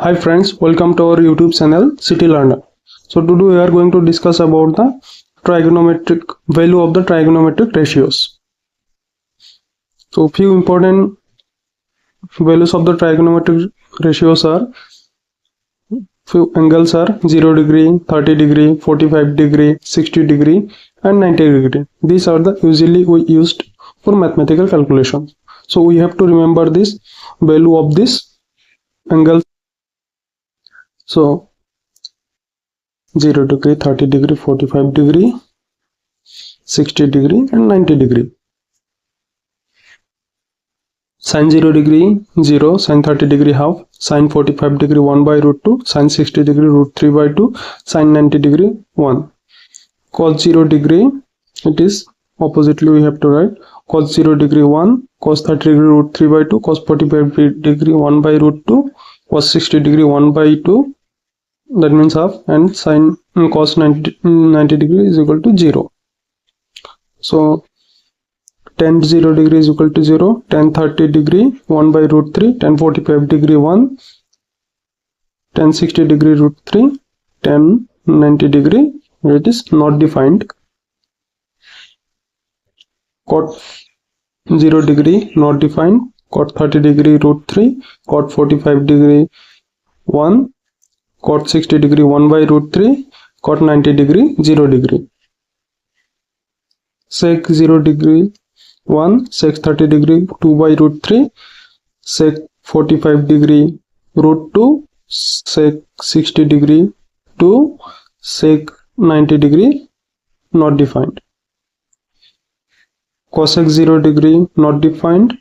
Hi friends, welcome to our YouTube channel City Learner. So today we are going to discuss about the trigonometric value of the trigonometric ratios. So few important values of the trigonometric ratios are, few angles are 0 degree, 30 degree, 45 degree, 60 degree and 90 degree. These are the usually we used for mathematical calculations. So we have to remember this value of this angle. So 0 degree, 30 degree, 45 degree, 60 degree and 90 degree. Sine 0 degree 0, sine 30 degree half, sine 45 degree 1 by root 2, sine 60 degree root 3 by 2, sine 90 degree 1. Cos 0 degree, it is oppositely we have to write cos 0 degree 1, cos 30 degree root 3 by 2, cos 45 degree 1 by root 2, cos 60 degree 1 by 2, that means half, and sine cos 90 degree is equal to 0. So tan 0 degree is equal to 0, tan 30 degree 1 by root 3, tan 45 degree 1, tan 60 degree root 3, tan 90 degree, it is not defined. Cot 0 degree not defined, cot 30 degree root 3, cot 45 degree 1, cot 60 degree 1 by root 3, cot 90 degree 0 degree. Sec 0 degree 1, sec 30 degree 2 by root 3, sec 45 degree root 2, sec 60 degree 2, sec 90 degree not defined. Cosec 0 degree not defined,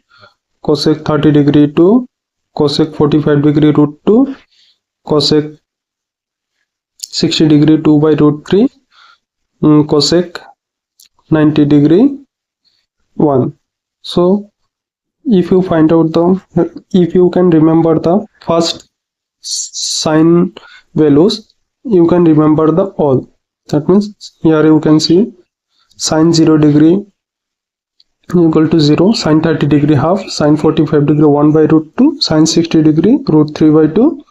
cosec 30 degree 2, cosec 45 degree root 2, cosec 60 degree 2 by root 3, cosec 90 degree 1. So if you find out if you can remember the first sine values, you can remember the all. That means here you can see sine 0 degree equal to 0, sine 30 degree half, sine 45 degree 1 by root 2, sine 60 degree root 3 by 2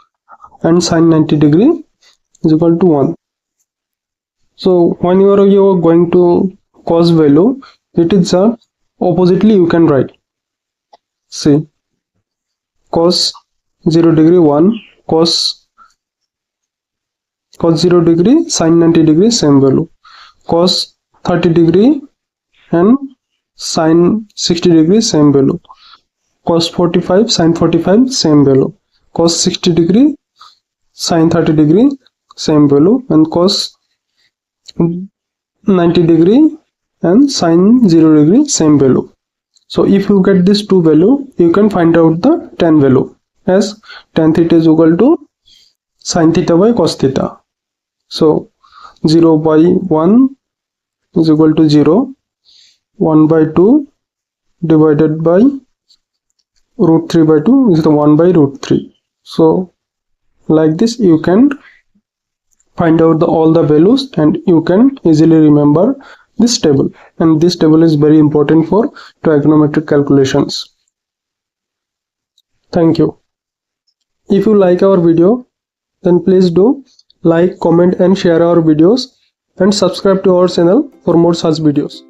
and sine 90 degree is equal to 1. So when you are going to cos value, it is oppositely you can write. See, cos 0 degree 1, cos 0 degree, sine 90 degree same value, cos 30 degree and sine 60 degree same value, cos 45 sine 45 same value, cos 60 degree sine 30 degree same value, and cos 90 degree and sine 0 degree same value. So if you get this two value, you can find out the tan value, as tan theta is equal to sine theta by cos theta. So 0 by 1 is equal to 0, 1 by 2 divided by root 3 by 2 is the 1 by root 3. So like this you can find out all the values and you can easily remember this table, and this table is very important for trigonometric calculations. Thank you. If you like our video, then please do like, comment and share our videos, and subscribe to our channel for more such videos.